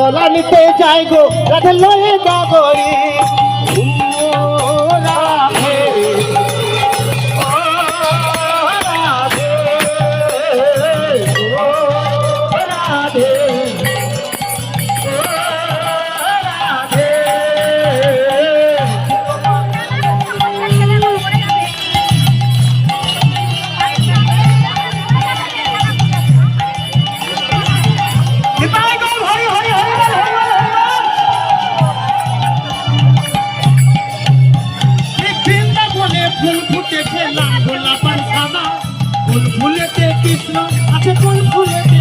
দোলা নিতে যাই গো রাধে লয়ে গাগরি ফুল ফুটেছে লাল গোলাপ আর সাদা ফুল ফুলেতে কৃষ্ণ আছে ফুল ফুলে